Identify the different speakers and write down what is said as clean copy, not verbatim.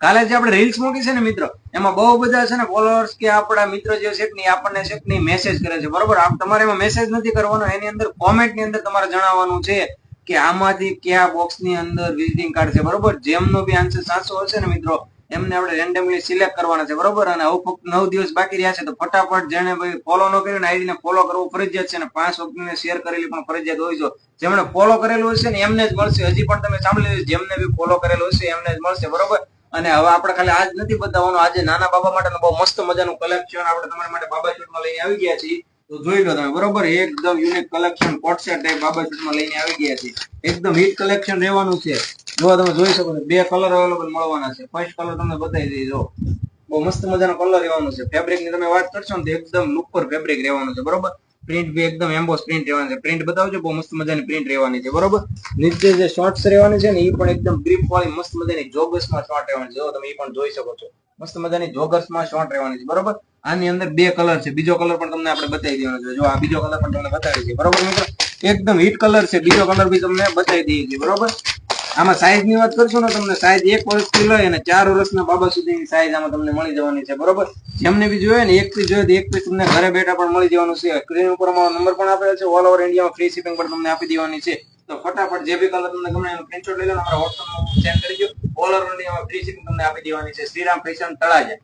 Speaker 1: કાલે જે આપણે રીલ્સ મૂકી છે ને મિત્રો, એમાં બહુ બધા છે ને ફોલોઅર્સ કે આપણા મિત્રો જે છે ને આપણને છે ને મેસેજ કરે છે, બરોબર. તમારે એમાં મેસેજ નથી કરવાનો, એની અંદર કોમેન્ટ ની અંદર તમારે જણાવવાનું છે કે આમાંથી કયા બોક્સ ની અંદર વિઝિટિંગ કાર્ડ છે, બરોબર. જેમનો બી આન્સર સાચો હશે ને મિત્રો, એમને આપણે રેન્ડમલી સિલેક્ટ કરવાના છે, બરોબર. અને હવે ફક્ત 9 દિવસ બાકી રહ્યા છે, તો ફટાફટ જેને ભાઈ ફોલો ન કર્યું ને આઈડી ને ફોલો કરવું ફરજિયાત છે, અને 5 વ્યક્તિને શેર કરેલી પણ ફરજિયાત હોય છે. જેમણે ફોલો કરેલું હશે ને એમને જ મળશે. હજી પણ તમે સાંભળી લેજો, જેમને બી ફોલો કરેલું હશે એમને જ મળશે, બરોબર. અને હવે આપણે ખાલી આજ નથી બતાવવાનું, આજે નાના બાબા માટે બહુ મસ્ત મજાનું કલેક્શન આપણે તમારા માટે બાબા શૂટમાં લઈને આવી ગયા છીએ. તો જોઈ લો તમે, બરોબર. એકદમ યુનિક કલેક્શન કોટસેટ ટાઈપ બાબા શૂટમાં લઈને આવી ગયા છીએ. એકદમ હિટ કલેક્શન રહેવાનું છે. જો તમે જોઈ શકો છો, 2 કલર અવેલેબલ મળવાના છે. ફર્સ્ટ કલર તમને બતાવી દઈએ, જો બહુ મસ્ત મજાનો કલર રહેવાનો છે. ફેબ્રિક ની તમે વાત કરશો ને તો એકદમ લુપર ફેબ્રિક રહેવાનું છે, બરોબર. પ્રિન્ટ બી એકદમ એમ્બોસ પ્રિન્ટ રહેવાની છે. પ્રિન્ટ બતાવજો, બહુ મસ્ત મજાની પ્રિન્ટ રહેવાની છે, બરોબર. નીચે જે શોર્ટ્સ રહેવાની છે ને એ પણ એકદમ ગ્રીપ વાળી મસ્ત મજાની જોગર્સ માં શોર્ટ રહેવાની છે. જો તમે એ પણ જોઈ શકો છો, મસ્ત મજાની જોગર્સ માં શોર્ટ રહેવાની છે, બરોબર. આની અંદર 2 કલર છે. બીજો કલર પણ તમને આપણે બતાવી દેવાનો છે. જો આ બીજો કલર પણ તમને બતાવી દઈએ, બરોબર મિત્રો. એકદમ હિટ કલર છે. બીજો કલર બી તમને બતાવી દઈએ છીએ, બરોબર. આમાં સાઈઝ ની વાત કરશો ને, તમને સાઈઝ 1 વર્ષથી લઈ અને 4 વર્ષના બાબા સુધીની સાઈઝ આમાં તમને મળી જવાની છે, બરોબર. જેમને બી જોઈએ ને 1 પીસ જોઈએ તો 1 પીસ તમને ઘરે બેઠા પણ મળી જવાનું છે. સ્ક્રીન ઉપર અમારો નંબર પણ આપેલો છે. ઓલ ઓવર ઇન્ડિયામાં ફ્રી શિપિંગ પણ તમને આપી દેવાની છે. તો ફટાફટ જે બી કલર તમને ગમે એનો સ્ક્રીનશોટ લઈ લો, અમારા WhatsApp માં સેન્ડ કરી દો. ઓલ ઓવર ઇન્ડિયામાં ફ્રી શિપિંગ તમને આપી દેવાની છે. શ્રીરામ ફેશન તળાજા.